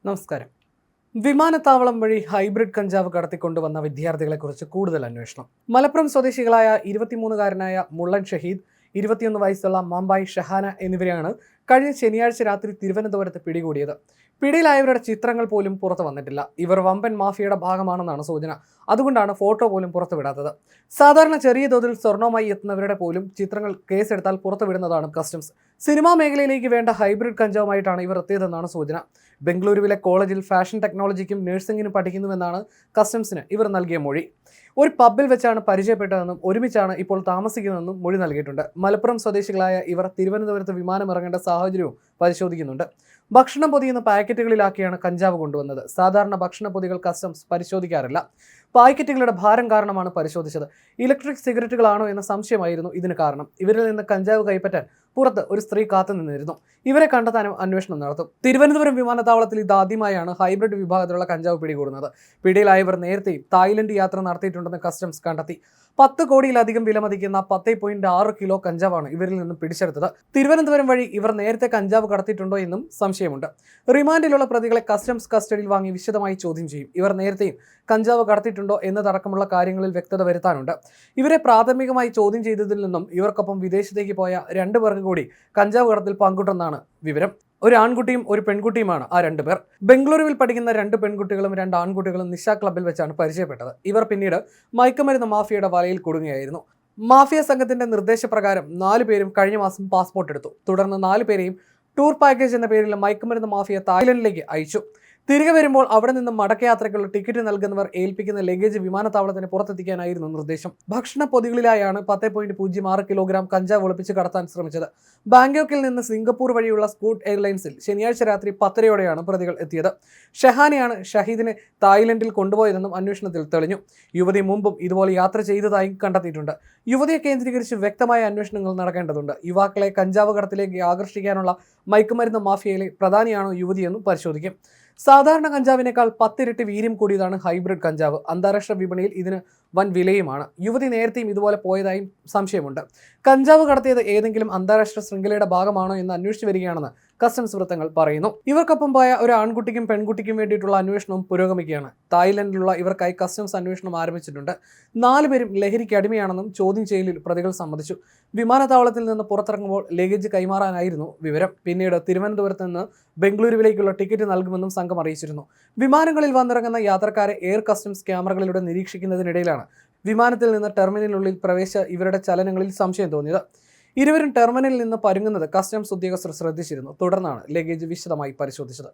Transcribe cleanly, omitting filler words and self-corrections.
നമസ്കാരം. വിമാനത്താവളം വഴി ഹൈബ്രിഡ് കഞ്ചാവ് കടത്തിക്കൊണ്ടുവന്ന വിദ്യാർത്ഥികളെക്കുറിച്ച് കൂടുതൽ അന്വേഷണം. മലപ്പുറം സ്വദേശികളായ 23-കാരനായ മുള്ളൻ ഷഹീദ്, 21 വയസ്സുള്ള മമ്പായി ഷഹാന എന്നിവരെയാണ് കഴിഞ്ഞ ശനിയാഴ്ച രാത്രി തിരുവനന്തപുരത്ത് പിടികൂടിയത്. പിടിയിലായവരുടെ ചിത്രങ്ങൾ പോലും പുറത്തു വന്നിട്ടില്ല. ഇവർ വമ്പൻ മാഫിയയുടെ ഭാഗമാണെന്നാണ് സൂചന. അതുകൊണ്ടാണ് ഫോട്ടോ പോലും പുറത്തുവിടാത്തത്. സാധാരണ ചെറിയ തോതിൽ സ്വർണ്ണവുമായി എത്തുന്നവരുടെ പോലും ചിത്രങ്ങൾ കേസെടുത്താൽ പുറത്തുവിടുന്നതാണ് കസ്റ്റംസ്. സിനിമാ മേഖലയിലേക്ക് വേണ്ട ഹൈബ്രിഡ് കഞ്ചാവുമായിട്ടാണ് ഇവർ എത്തിയതെന്നാണ് സൂചന. ബംഗളൂരുവിലെ കോളേജിൽ ഫാഷൻ ടെക്നോളജിക്കും നഴ്സിംഗിനും പഠിക്കുന്നുവെന്നാണ് കസ്റ്റംസിന് ഇവർ നൽകിയ മൊഴി. ഒരു പബ്ബിൽ വെച്ചാണ് പരിചയപ്പെട്ടതെന്നും ഒരുമിച്ചാണ് ഇപ്പോൾ താമസിക്കുന്നതെന്നും മൊഴി നൽകിയിട്ടുണ്ട്. മലപ്പുറം സ്വദേശികളായ ഇവർ തിരുവനന്തപുരത്ത് വിമാനമിറങ്ങേണ്ട സാഹചര്യവും പരിശോധിക്കുന്നുണ്ട്. ഭക്ഷണം പൊതിയുന്ന പാക്കറ്റുകളിലാക്കിയാണ് കഞ്ചാവ് കൊണ്ടുവന്നത്. സാധാരണ ഭക്ഷണ പൊതികൾ കസ്റ്റംസ് പരിശോധിക്കാറില്ല. പാക്കറ്റുകളുടെ ഭാരം കാരണമാണ് പരിശോധിച്ചത്. ഇലക്ട്രിക് സിഗരറ്റുകളാണോ എന്ന സംശയമായിരുന്നു ഇതിന് കാരണം. ഇവരിൽ നിന്ന് കഞ്ചാവ് കൈപ്പറ്റാൻ പുറത്ത് ഒരു സ്ത്രീ കാത്തുനിന്നിരുന്നു. ഇവരെ കണ്ടെത്താനും അന്വേഷണം നടത്തും. തിരുവനന്തപുരം വിമാനത്താവളത്തിൽ ഇതാദ്യമായാണ് ഹൈബ്രിഡ് വിഭാഗത്തിലുള്ള കഞ്ചാവ് പിടികൂടുന്നത്. പിടിയിലായവർ നേരത്തെയും തായ്ലൻഡ് യാത്ര നടത്തിയിട്ടുണ്ടെന്ന് കസ്റ്റംസ് കണ്ടെത്തി. 10 കോടിയിലധികം വിലമതിക്കുന്ന 10.6 കിലോ കഞ്ചാവാണ് ഇവരിൽ നിന്നും പിടിച്ചെടുത്തത്. തിരുവനന്തപുരം വഴി ഇവർ നേരത്തെ കഞ്ചാവ് കടത്തിയിട്ടുണ്ടോ എന്നും സംശയമുണ്ട്. റിമാൻഡിലുള്ള പ്രതികളെ കസ്റ്റംസ് കസ്റ്റഡിയിൽ വാങ്ങി വിശദമായി ചോദ്യം ചെയ്യും. ഇവർ നേരത്തെയും കഞ്ചാവ് കടത്തിയിട്ടുണ്ടോ എന്നതടക്കമുള്ള കാര്യങ്ങളിൽ വ്യക്തത വരുത്താനുണ്ട്. ഇവരെ പ്രാഥമികമായി ചോദ്യം ചെയ്തതിൽ നിന്നും ഇവർക്കൊപ്പം വിദേശത്തേക്ക് പോയ 2 പേർക്ക് കൂടി കഞ്ചാവ് കടത്തിൽ പങ്കുണ്ടെന്നാണ് വിവരം. ഒരു ആൺകുട്ടിയും ഒരു പെൺകുട്ടിയുമാണ് ആ 2 പേർ. ബംഗളൂരുവിൽ പഠിക്കുന്ന 2 പെൺകുട്ടികളും 2 ആൺകുട്ടികളും നിശ ക്ലബ്ബിൽ വെച്ചാണ് പരിചയപ്പെട്ടത്. ഇവർ പിന്നീട് മയക്കുമരുന്ന് മാഫിയയുടെ വലയിൽ കുടുങ്ങുകയായിരുന്നു. മാഫിയ സംഘത്തിന്റെ നിർദ്ദേശപ്രകാരം 4 പേരും കഴിഞ്ഞ മാസം പാസ്പോർട്ട് എടുത്തു. തുടർന്ന് 4 പേരെയും ടൂർ പാക്കേജ് എന്ന പേരിൽ മയക്കുമരുന്ന് മാഫിയ തായ്ലൻഡിലേക്ക് അയച്ചു. തിരികെ വരുമ്പോൾ അവിടെ നിന്ന് മടക്കയാത്രയ്ക്കുള്ള ടിക്കറ്റ് നൽകുന്നവർ ഏൽപ്പിക്കുന്ന ലഗേജ് വിമാനത്താവളത്തിന് പുറത്തെത്തിക്കാനായിരുന്നു നിർദ്ദേശം. ഭക്ഷണ പൊതികളിലായാണ് 10.06 കിലോഗ്രാം കഞ്ചാവ് ഒളിപ്പിച്ച് കടത്താൻ ശ്രമിച്ചത്. ബാങ്കോക്കിൽ നിന്ന് സിംഗപ്പൂർ വഴിയുള്ള സ്കൂട്ട് എയർലൈൻസിൽ ശനിയാഴ്ച രാത്രി 10:30 പ്രതികൾ എത്തിയത്. ഷഹാനെയാണ് ഷഹീദിനെ തായ്ലൻഡിൽ കൊണ്ടുപോയതെന്നും അന്വേഷണത്തിൽ തെളിഞ്ഞു. യുവതി മുമ്പും ഇതുപോലെ യാത്ര ചെയ്തതായും കണ്ടെത്തിയിട്ടുണ്ട്. യുവതിയെ കേന്ദ്രീകരിച്ച് വ്യക്തമായ അന്വേഷണങ്ങൾ നടക്കേണ്ടതുണ്ട്. യുവാക്കളെ കഞ്ചാവ് കടത്തിലേക്ക് ആകർഷിക്കാനുള്ള മയക്കുമരുന്ന് മാഫിയയിലെ പ്രധാനിയാണോ യുവതിയെന്നും പരിശോധിക്കും. സാധാരണ കഞ്ചാവിനേക്കാൾ 10 ഇരട്ടി വീര്യം കൂടിയതാണ് ഹൈബ്രിഡ് കഞ്ചാവ്. അന്താരാഷ്ട്ര വിപണിയിൽ ഇതിന് വൻ വിലയുമാണ്. യുവതി നേരത്തെയും ഇതുപോലെ പോയതായും സംശയമുണ്ട്. കഞ്ചാവ് കടത്തിയത് ഏതെങ്കിലും അന്താരാഷ്ട്ര ശൃംഖലയുടെ ഭാഗമാണോ എന്ന് അന്വേഷിച്ചു വരികയാണെന്ന് കസ്റ്റംസ് വൃത്തങ്ങൾ പറയുന്നു. ഇവർക്കൊപ്പം പോയ ഒരു ആൺകുട്ടിക്കും പെൺകുട്ടിക്കും വേണ്ടിയിട്ടുള്ള അന്വേഷണവും പുരോഗമിക്കുകയാണ്. തായ്ലൻഡിലുള്ള ഇവർക്കായി കസ്റ്റംസ് അന്വേഷണം ആരംഭിച്ചിട്ടുണ്ട്. 4 പേരും ലഹരിക്ക് അടിമയാണെന്നും ചോദ്യം ചെയ്യലിൽ പ്രതികൾ സമ്മതിച്ചു. വിമാനത്താവളത്തിൽ നിന്ന് പുറത്തിറങ്ങുമ്പോൾ ലഗേജ് കൈമാറാനായിരുന്നു വിവരം. പിന്നീട് തിരുവനന്തപുരത്ത് നിന്ന് ബംഗളൂരുവിലേക്കുള്ള ടിക്കറ്റ് നൽകുമെന്നും സംഘം അറിയിച്ചിരുന്നു. വിമാനങ്ങളിൽ വന്നിറങ്ങുന്ന യാത്രക്കാരെ എയർ കസ്റ്റംസ് ക്യാമറകളിലൂടെ നിരീക്ഷിക്കുന്നതിനിടയിലാണ് വിമാനത്തിൽ നിന്ന് ടെർമിനലിനുള്ളിൽ പ്രവേശിച്ച ഇവരുടെ ചലനങ്ങളിൽ സംശയം തോന്നിയത്. ഇരുവരും ടെർമിനലിൽ നിന്ന് പരുങ്ങുന്നത് കസ്റ്റംസ് ഉദ്യോഗസ്ഥർ ശ്രദ്ധിച്ചിരുന്നു. തുടർന്നാണ് ലഗേജ് വിശദമായി പരിശോധിച്ചത്.